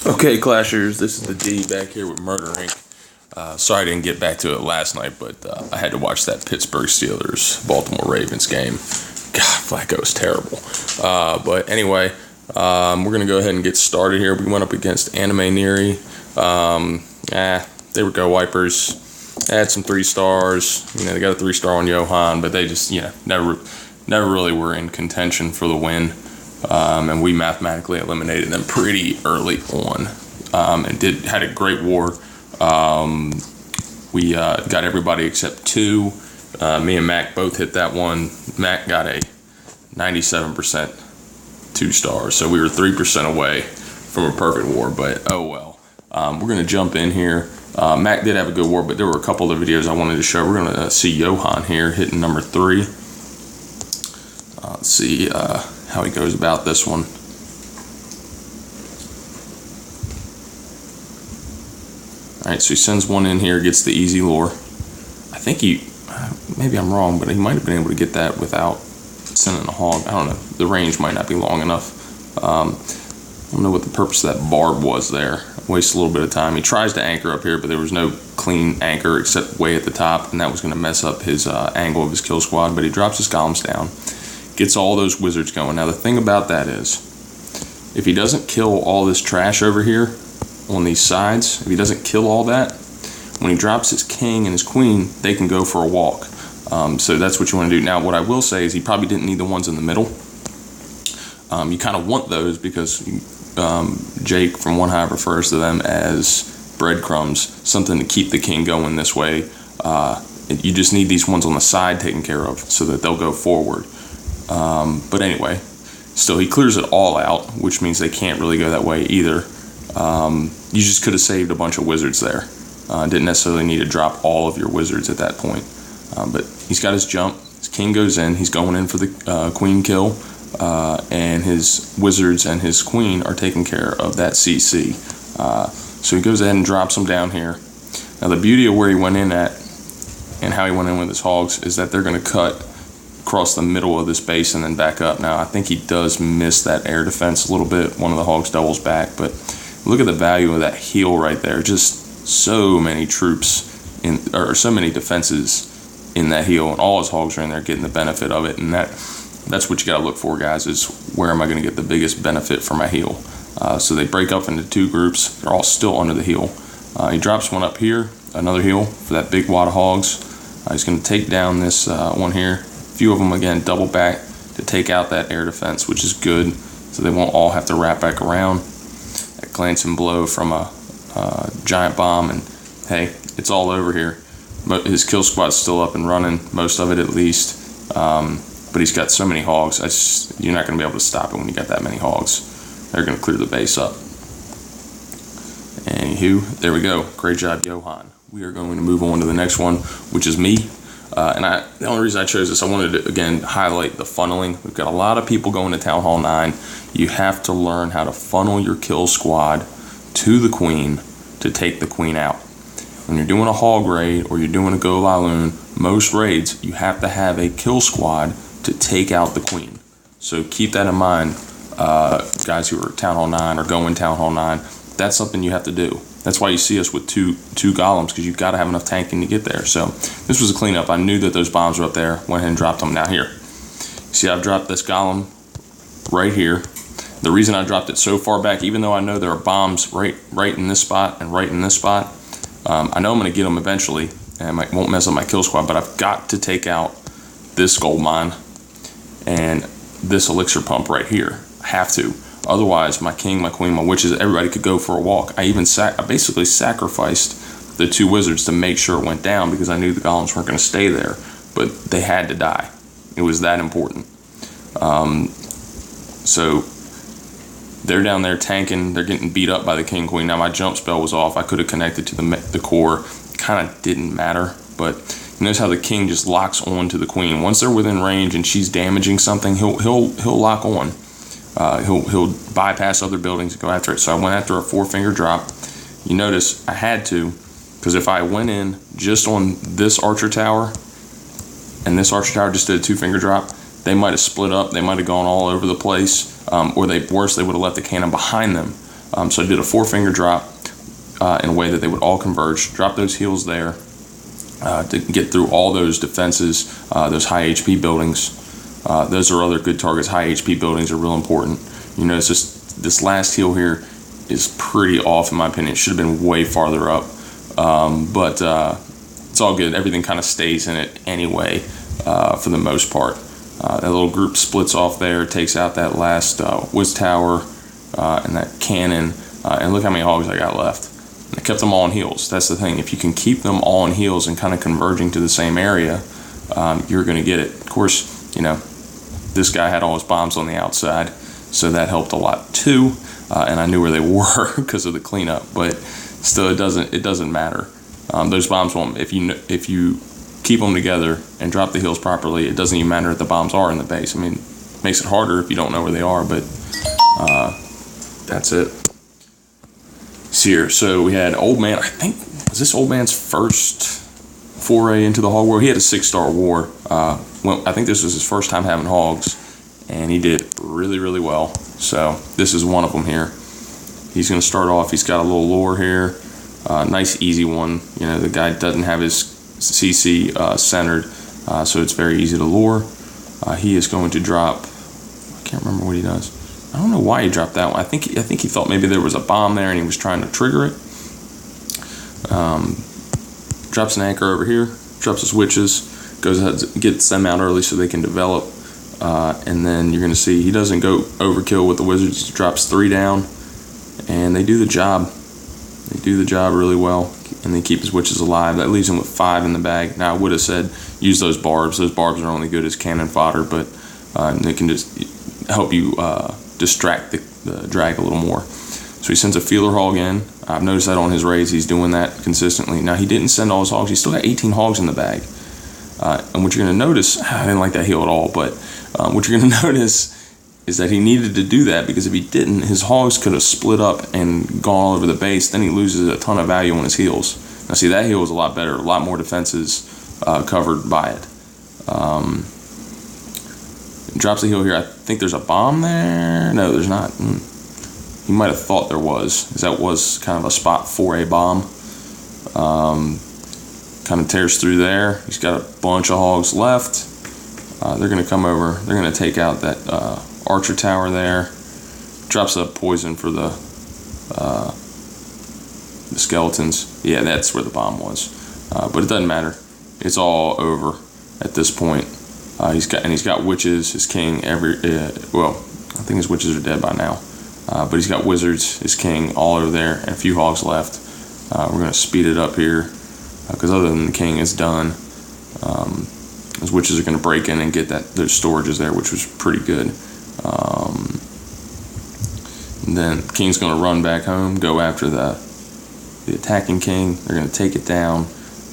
Okay, Clashers, this is the D back here with MRder Inc. Sorry I didn't get back to it last night, but I had to watch that Pittsburgh Steelers Baltimore Ravens game. God, Flacco was terrible. But anyway, we're going to go ahead and get started here. We went up against Anime Neri. They were go wipers. They had some 3 stars. They got a 3-star on Johan, but they just, never really were in contention for the win. And we mathematically eliminated them pretty early on, and had a great war. We got everybody except 2. Me and Mac both hit that one. Mac got a 97% 2 stars, so we were 3% away from a perfect war, but oh well. We're going to jump in here. Mac did have a good war, but there were a couple of videos I wanted to show. We're going to see Johan here hitting number 3. Let's see how he goes about this one. Alright, so he sends one in here, gets the easy lure. I think maybe I'm wrong, but he might have been able to get that without sending a hog. I don't know. The range might not be long enough. I don't know what the purpose of that barb was there. Wastes a little bit of time. He tries to anchor up here, but there was no clean anchor except way at the top, and that was going to mess up his angle of his kill squad. But he drops his golems down, gets all those wizards going. Now the thing about that is, if he doesn't kill all this trash over here on these sides, if he doesn't kill all that, when he drops his king and his queen, they can go for a walk. So that's what you want to do. Now what I will say is he probably didn't need the ones in the middle. You kind of want those because Jake from One Hive refers to them as breadcrumbs, something to keep the king going this way. You just need these ones on the side taken care of so that they'll go forward. But anyway, still he clears it all out, which means they can't really go that way either. You just could have saved a bunch of wizards there. Didn't necessarily need to drop all of your wizards at that point. But he's got his jump. His king goes in. He's going in for the queen kill. And his wizards and his queen are taking care of that CC. So he goes ahead and drops them down here. Now the beauty of where he went in at and how he went in with his hogs is that they're going to cut across the middle of this base and then back up. Now I think he does miss that air defense a little bit. One of the hogs doubles back, but look at the value of that heal right there. Just so many troops or so many defenses in that heal, and all his hogs are in there getting the benefit of it. And that's what you got to look for, guys, is where am I going to get the biggest benefit for my heal. So they break up into 2 groups. They're all still under the heal. He drops one up here, another heal for that big wad of hogs. He's going to take down this one here. A few of them, again, double back to take out that air defense, which is good, so they won't all have to wrap back around. That glancing blow from a giant bomb, and hey, it's all over here. But his kill squad's still up and running, most of it at least. But he's got so many hogs, you're not going to be able to stop it when you got that many hogs. They're going to clear the base up. Anywho, there we go. Great job, Johan. We are going to move on to the next one, which is me. The only reason I chose this, I wanted to, again, highlight the funneling. We've got a lot of people going to Town Hall 9. You have to learn how to funnel your kill squad to the queen to take the queen out. When you're doing a hog raid or you're doing a go Laloon, most raids, you have to have a kill squad to take out the queen. So keep that in mind, guys who are Town Hall 9 or going Town Hall 9. That's something you have to do. That's why you see us with two golems, because you've got to have enough tanking to get there. So this was a cleanup. I knew that those bombs were up there. Went ahead and dropped them. Now here, see, I've dropped this golem right here. The reason I dropped it so far back, even though I know there are bombs right in this spot and right in this spot, I know I'm going to get them eventually, and it won't mess up my kill squad. But I've got to take out this gold mine and this elixir pump right here. I have to. Otherwise, my king, my queen, my witches, everybody could go for a walk. I basically sacrificed the 2 wizards to make sure it went down because I knew the golems weren't going to stay there, but they had to die. It was that important. So they're down there tanking. They're getting beat up by the king, queen. Now my jump spell was off. I could have connected to the core. Kind of didn't matter, but notice how the king just locks on to the queen. Once they're within range and she's damaging something, he'll lock on. He'll bypass other buildings and go after it. So I went after a 4-finger drop. You notice I had to, because if I went in just on this archer tower and this archer tower just did a 2-finger drop, they might have split up. They might have gone all over the place, or worse, they would have left the cannon behind them. So I did a 4-finger drop in a way that they would all converge. Drop those heels there to get through all those defenses, those high HP buildings. Those are other good targets. High HP buildings are real important. You notice this last heel here is pretty off in my opinion. It should have been way farther up, but it's all good. Everything kind of stays in it anyway for the most part. That little group splits off there, takes out that last whiz tower and that cannon, and look how many hogs I got left. I kept them all on heels. That's the thing. If you can keep them all on heels and kind of converging to the same area, you're going to get it. Of course, this guy had all his bombs on the outside, so that helped a lot too. And I knew where they were because of the cleanup. But still, it doesn't matter. Those bombs won't. If you keep them together and drop the heels properly, it doesn't even matter if the bombs are in the base. I mean, it makes it harder if you don't know where they are, but that's it. Here, so we had Old Man. I think, was this Old Man's first foray into the hog war? He had a 6-star war. I think this was his first time having hogs, and he did really, really well. So this is one of them here. He's going to start off. He's got a little lure here, nice easy one. The guy doesn't have his CC centered, so it's very easy to lure. He is going to drop. I can't remember what he does. I don't know why he dropped that one. I think he thought maybe there was a bomb there and he was trying to trigger it. Drops an anchor over here, drops his witches, goes ahead, gets them out early so they can develop, and then you're going to see he doesn't go overkill with the wizards. He drops 3 down, and they do the job. They do the job really well, and they keep his witches alive. That leaves him with 5 in the bag. Now I would have said use those barbs. Those barbs are only good as cannon fodder, but they can just help you distract the drag a little more. So he sends a feeler hog in. I've noticed that on his raids he's doing that consistently. Now he didn't send all his hogs. He still got 18 hogs in the bag. And what you're going to notice, I didn't like that heel at all, but what you're going to notice is that he needed to do that because if he didn't, his hogs could have split up and gone all over the base. Then he loses a ton of value on his heels. Now see, that heel was a lot better, a lot more defenses covered by it. Drops the heel here. I think there's a bomb there. No, there's not. He might have thought there was, because that was kind of a spot for a bomb. Kind of tears through there. He's got a bunch of hogs left. They're going to come over. They're going to take out that archer tower there. Drops a poison for the skeletons. Yeah, that's where the bomb was. But it doesn't matter. It's all over at this point. He's got witches, his king, well, I think his witches are dead by now. But he's got wizards, his king, all over there, and a few hogs left. We're going to speed it up here, because other than the king is done, his witches are going to break in and get those storages there, which was pretty good. And then the king's going to run back home, go after the attacking king. They're going to take it down,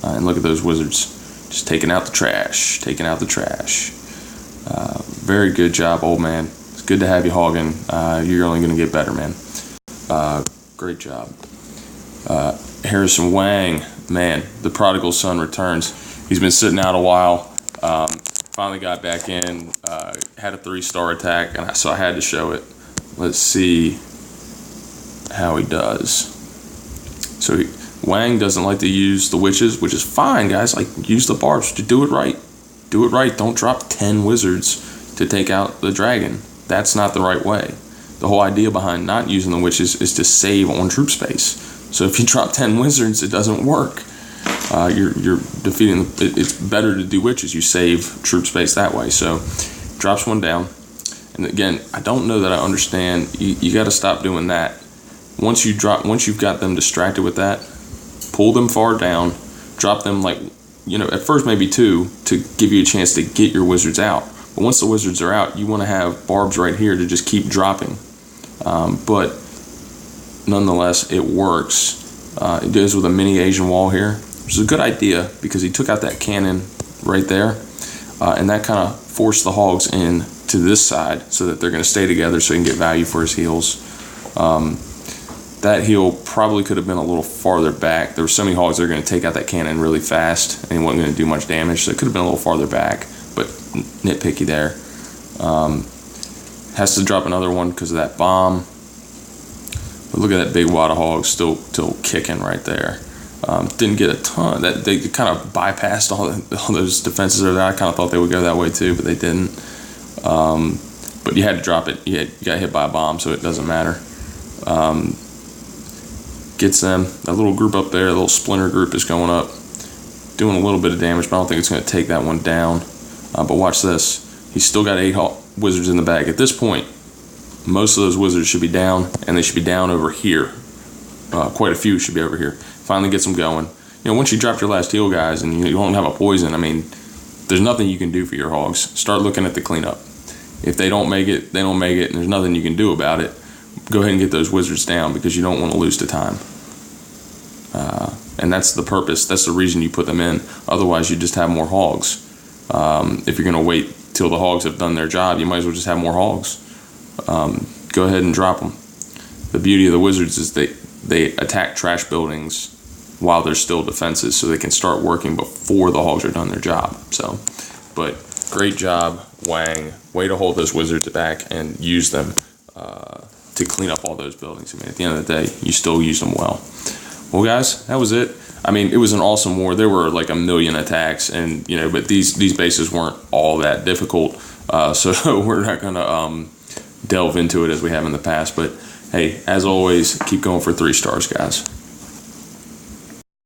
and look at those wizards. Just taking out the trash, taking out the trash. Very good job, Old Man. It's good to have you hogging. You're only going to get better, man. Great job. Harrison Wang, man, the prodigal son returns. He's been sitting out a while. Finally got back in. Had a 3-star attack, and so I had to show it. Let's see how he does. So Wang doesn't like to use the witches, which is fine, guys. Like, use the barbs. Do it right. Do it right. Don't drop 10 wizards to take out the dragon. That's not the right way. The whole idea behind not using the witches is to save on troop space. So if you drop 10 wizards, it doesn't work. You're defeating. It's better to do witches. You save troop space that way. So drops one down. And again, I don't know that I understand. You got to stop doing that. Once you've got them distracted with that, pull them far down, drop them at first maybe 2 to give you a chance to get your wizards out. But once the wizards are out, you want to have barbs right here to just keep dropping. But nonetheless, it works. It goes with a mini Asian wall here, which is a good idea because he took out that cannon right there, and that kind of forced the hogs in to this side so that they're going to stay together so he can get value for his heals. That heel probably could have been a little farther back. There were so many hogs that are going to take out that cannon really fast, and he wasn't going to do much damage, so it could have been a little farther back, but nitpicky there. Has to drop another one because of that bomb. But look at that big wad of hogs still kicking right there. Didn't get a ton. That they kind of bypassed all those defenses over there. I kind of thought they would go that way too, but they didn't. But you had to drop it. You got hit by a bomb, so it doesn't matter. Gets them. That little group up there, the little splinter group is going up, doing a little bit of damage, but I don't think it's going to take that one down. But watch this. He's still got 8 wizards in the bag. At this point, most of those wizards should be down, and they should be down over here. Quite a few should be over here. Finally gets them going. You know, once you drop your last heal, guys, and you don't have a poison, I mean, there's nothing you can do for your hogs. Start looking at the cleanup. If they don't make it, they don't make it, and there's nothing you can do about it. Go ahead and get those wizards down because you don't want to lose to time. And that's the purpose. That's the reason you put them in. Otherwise, you just have more hogs. If you're going to wait till the hogs have done their job, you might as well just have more hogs. Go ahead and drop them. The beauty of the wizards is they attack trash buildings while there's still defenses, so they can start working before the hogs are done their job. So, but great job, Wang. Way to hold those wizards back and use them to clean up all those buildings. I mean, at the end of the day, you still used them well. Well, guys, that was it. I mean, it was an awesome war. There were like 1 million attacks, and but these bases weren't all that difficult. So we're not gonna delve into it as we have in the past. But hey, as always, keep going for 3 stars, guys.